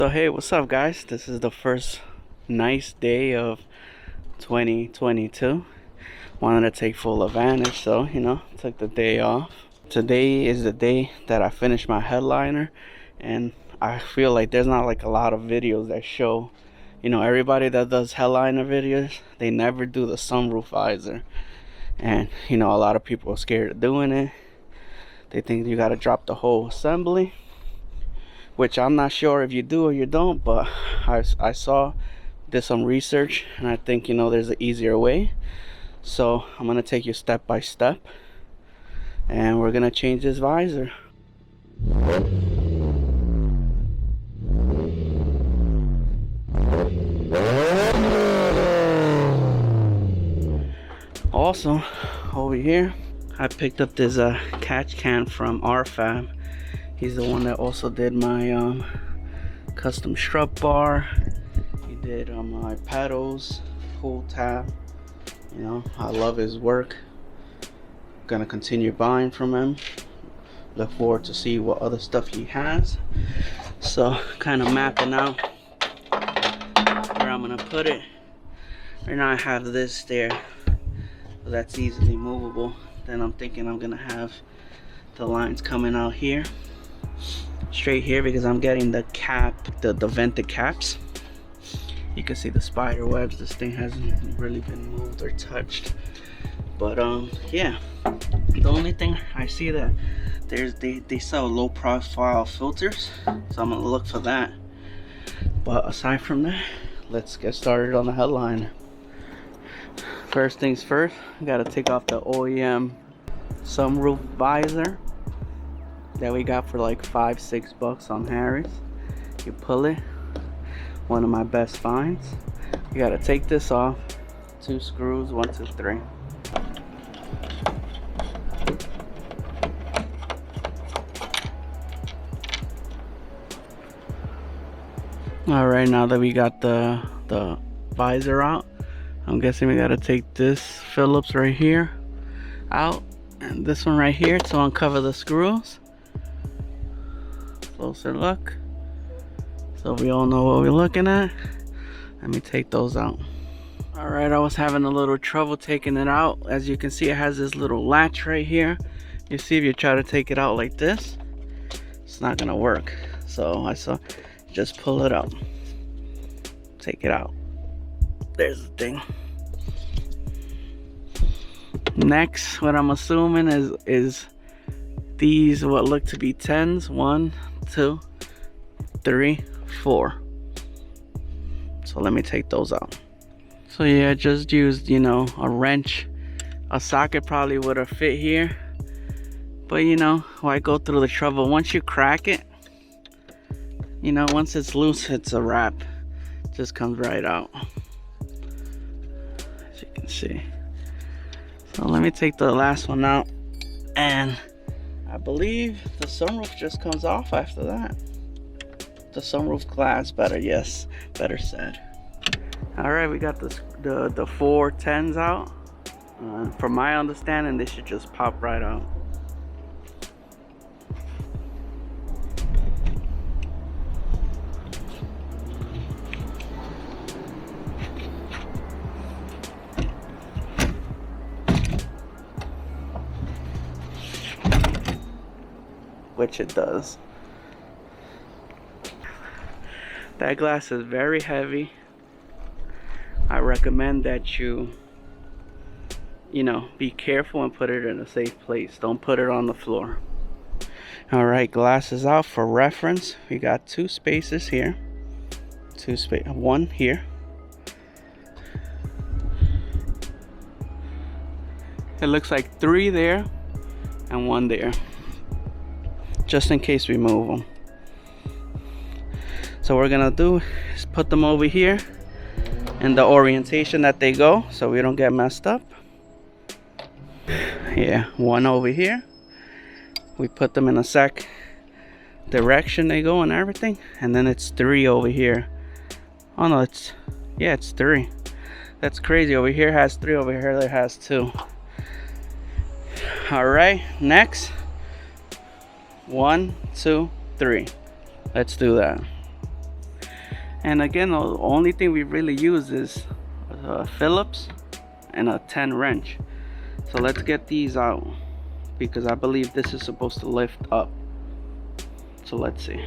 So hey, what's up guys? This is the first nice day of 2022. Wanted to take full advantage, so took the day off. Today is the day that I finished my headliner, and I feel like there's not like a lot of videos that show, everybody that does headliner videos, they never do the sunroof visor. And a lot of people are scared of doing it. They think you gotta drop the whole assembly, which I'm not sure if you do or you don't, but I did some research, and I think there's an easier way. So I'm gonna take you step by step, and we're gonna change this visor. Also, over here I picked up this CatCan from RFab. He's the one that also did my custom strut bar. He did my pedals, pull tab. I love his work. Gonna continue buying from him. Look forward to see what other stuff he has. So kind of mapping out where I'm gonna put it. Right now I have this there, so that's easily movable. Then I'm thinking I'm gonna have the lines coming out here, straight here, because I'm getting the cap, the vented caps. You can see the spider webs. This thing hasn't really been moved or touched, but yeah, the only thing I see that they sell low profile filters, so I'm gonna look for that. But aside from that, let's get started on the headliner. First things first, I gotta take off the OEM sunroof visor that we got for like $5-6 on Harry's. You pull it, one of my best finds. You gotta take this off. 2 screws, 1, 2, 3. All right, now that we got the visor out, I'm guessing we gotta take this Phillips right here out, and this one right here to uncover the screws. Closer look, so we all know what we're looking at. Let me take those out. All right, I was having a little trouble taking it out. As you can see, it has this little latch right here. You see, if you try to take it out like this, it's not gonna work. So I saw, just pull it out, take it out. There's the thing. Next, what I'm assuming is these what look to be 10s. 1, 2, 3, 4. So let me take those out. So yeah, I just used a wrench. A socket probably would have fit here, but why go through the trouble? Once you crack it, once it's loose, it's a wrap. It just comes right out, as you can see. So let me take the last one out, and I believe the sunroof just comes off after that. The sunroof glass, better said. All right, we got the 4 10s out. From my understanding, they should just pop right out. Which it does. That glass is very heavy. I recommend that you be careful and put it in a safe place. Don't put it on the floor. All right, glass is out. For reference, we got 2 spaces here, 1 here. It looks like 3 there and 1 there, just in case we move them. So what we're gonna do is put them over here in the orientation that they go, so we don't get messed up. Yeah, 1 over here. We put them in a direction they go and everything, and then it's 3 over here. Oh no, it's 3. That's crazy. Over here has 3, over here there has 2. All right, next, 1, 2, 3. Let's do that. And again, the only thing we really use is a Phillips and a 10 wrench. So let's get these out, because I believe this is supposed to lift up. So let's see.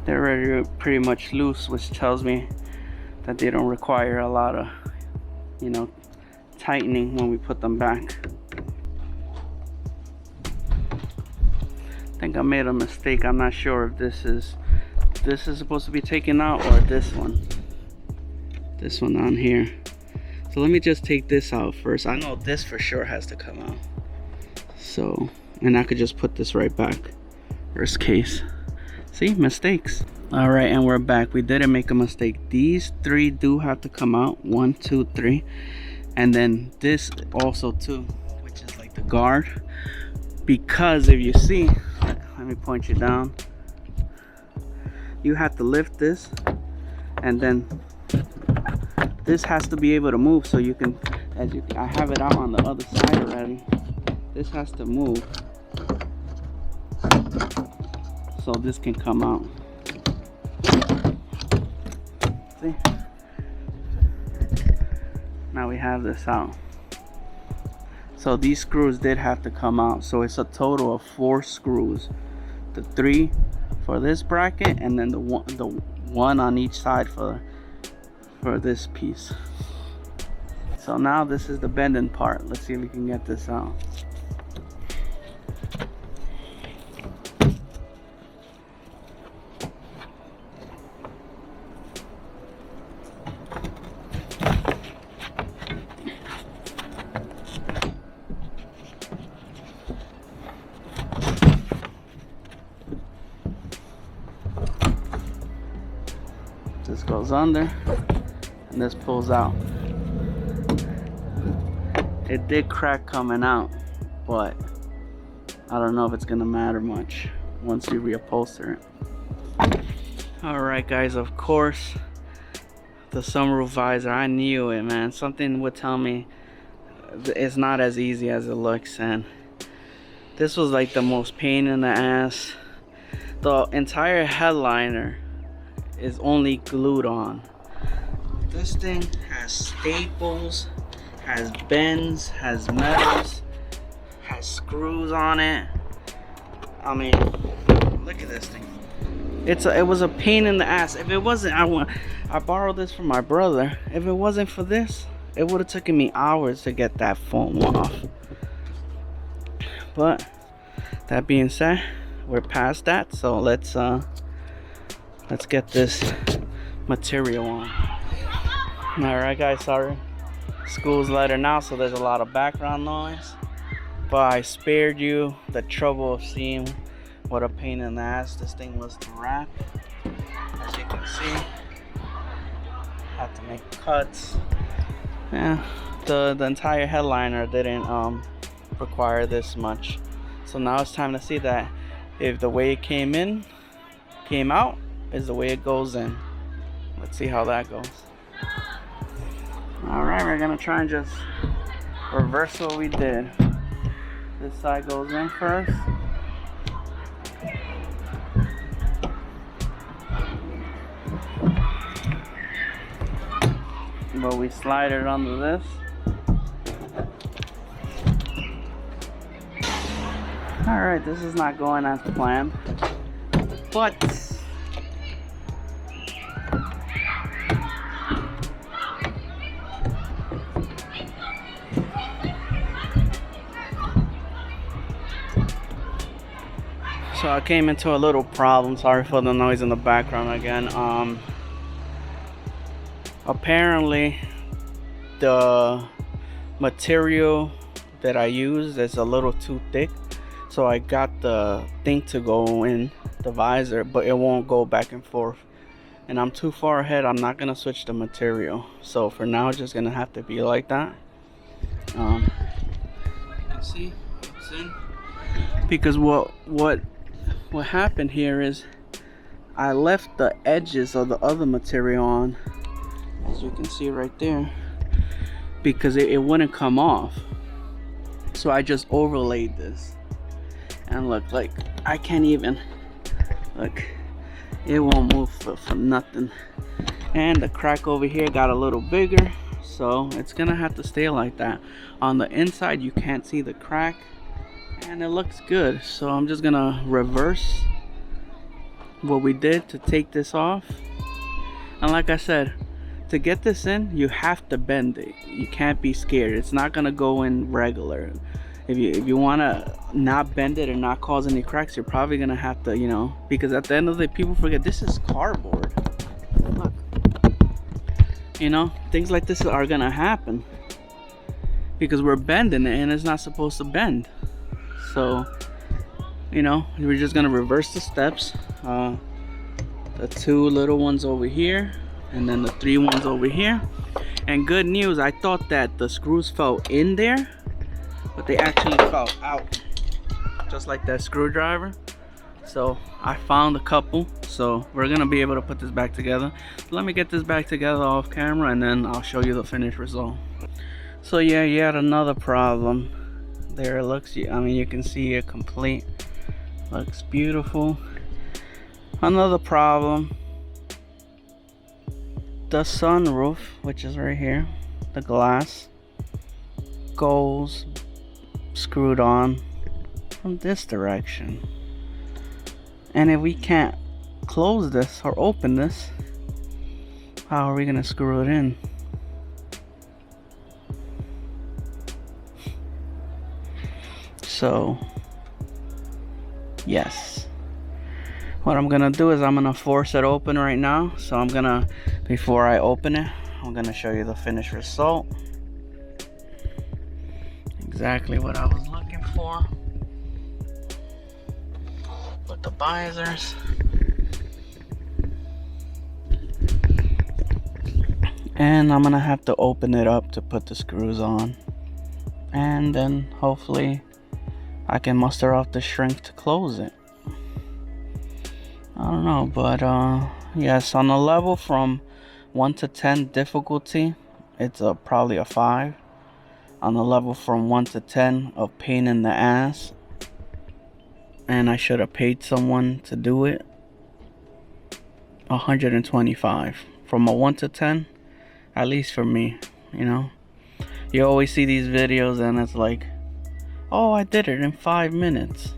They're already pretty much loose, which tells me that they don't require a lot of, you know, tightening when we put them back. I think I made a mistake. I'm not sure if this is supposed to be taken out, or this one on here. So let me just take this out first. I know this for sure has to come out. So, and I could just put this right back, worst case. See, mistakes. All right, and we're back. We didn't make a mistake. These three do have to come out. 1, 2, 3, and then this also too, which is like the guard. Because if you see, let me point you down. You have to lift this, and then this has to be able to move. So you can, I have it out on the other side already. This has to move, so this can come out. See? Now we have this out. So these screws did have to come out. So it's a total of 4 screws. The 3 for this bracket, and then the one on each side for this piece. So now this is the bending part. Let's see if we can get this out. This goes under, and this pulls out. It did crack coming out, but I don't know if it's gonna matter much once you reupholster it. Alright guys, of course, the sunroof visor, I knew it, man. Something would tell me it's not as easy as it looks, and this was like the most pain in the ass. The entire headliner is only glued on. This thing has staples, has bends, has metals, has screws on it. I mean, look at this thing. It was a pain in the ass. If it wasn't, I borrowed this from my brother. If it wasn't for this, it would have taken me hours to get that foam off. But that being said, we're past that. So let's get this material on. Alright guys, sorry. School's later now, so there's a lot of background noise. But I spared you the trouble of seeing what a pain in the ass this thing was to wrap. As you can see, had to make cuts. Yeah, the entire headliner didn't require this much. So now it's time to see that if the way it came out is the way it goes in. Let's see how that goes. Alright, we're gonna try and just reverse what we did. This side goes in first. But we slide it under this. Alright, this is not going as planned. But so I came into a little problem. Sorry for the noise in the background again. Apparently the material that I use is a little too thick, so I got the thing to go in the visor, but it won't go back and forth, and I'm too far ahead. I'm not gonna switch the material, so for now it's just gonna have to be like that. You can see it's in, because what happened here is I left the edges of the other material on, as you can see right there, because it wouldn't come off. So I just overlaid this, And look, like, I can't even, look, it won't move for nothing. And the crack over here got a little bigger, so it's gonna have to stay like that. On the inside you can't see the crack, and it looks good. So I'm just gonna reverse what we did to take this off. And like I said, to get this in, you have to bend it. You can't be scared. It's not gonna go in regular. If you wanna not bend it and not cause any cracks, you're probably gonna have to, you know, because at the end of the day, people forget this is cardboard. Look, you know, things like this are gonna happen because we're bending it and it's not supposed to bend. So, you know, we're just gonna reverse the steps. The 2 little ones over here, and then the 3 ones over here. And good news, I thought that the screws fell in there, but they actually fell out, just like that screwdriver. So I found a couple, so we're gonna be able to put this back together. Let me get this back together off camera, and then I'll show you the finished result. So yeah, yet another problem. There it looks, I mean, you can see it complete. Looks beautiful. Another problem, the sunroof, which is right here, the glass goes screwed on from this direction. And if we can't close this or open this, how are we gonna screw it in? So yes, what I'm gonna do is I'm gonna force it open right now. So I'm gonna, before I open it, I'm gonna show you the finished result. Exactly what I was looking for with the visors. And I'm gonna have to open it up to put the screws on, and then hopefully I can muster out the strength to close it. I don't know, but yes, on a level from 1 to 10 difficulty, it's probably a 5. On a level from 1 to 10 of pain in the ass, and I should have paid someone to do it, 125. From a 1 to 10, at least for me, you know. You always see these videos and it's like, oh, I did it in 5 minutes.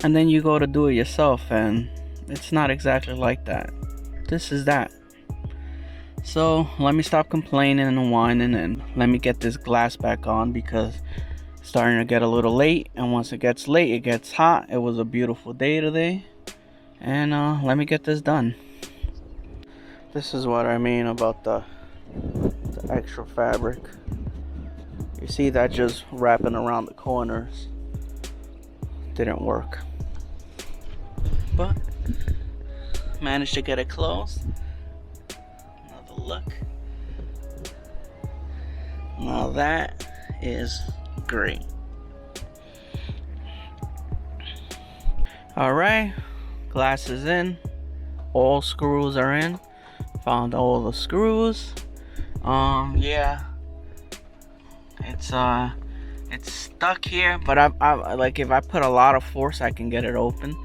And then you go to do it yourself and it's not exactly like that. This is that. So let me stop complaining and whining, and let me get this glass back on, because it's starting to get a little late, and once it gets late, it gets hot. It was a beautiful day today, and let me get this done. This is what I mean about the extra fabric. You see that just wrapping around the corners didn't work, but managed to get it closed. Another look. Now that is great. All right, glass is in, all screws are in. Found all the screws. Yeah, it's stuck here, but I like, if I put a lot of force, I can get it open,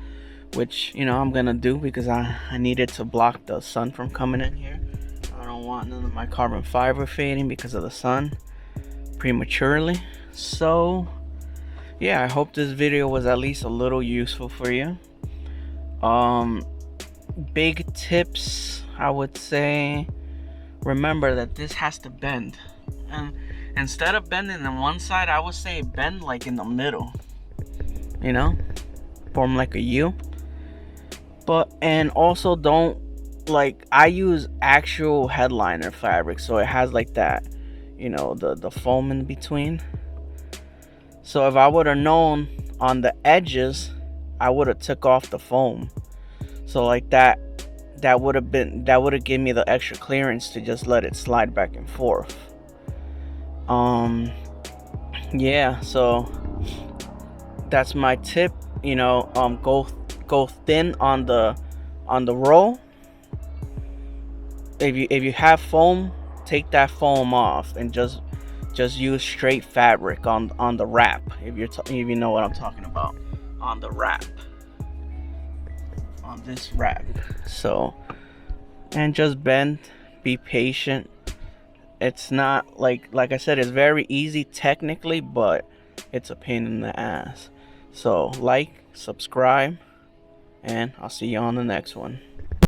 which, you know, I'm gonna do, because I needed to block the sun from coming in here. I don't want none of my carbon fiber fading because of the sun prematurely. So yeah, I hope this video was at least a little useful for you. Big tips, I would say, remember that this has to bend, and instead of bending on one side, I would say bend like in the middle, you know, form like a U. But, and also don't, like, I use actual headliner fabric, so it has like that, you know, the foam in between. So if I would have known on the edges, I would have took off the foam. So like that would have given me the extra clearance to just let it slide back and forth. Yeah, so that's my tip, you know. Go thin on the roll. If you have foam, take that foam off and just use straight fabric on the wrap, if you know what I'm talking about. on the wrap, on this wrap. So, and just bend, be patient. It's not like I said, it's very easy technically, but it's a pain in the ass. So like, subscribe, and I'll see you on the next one.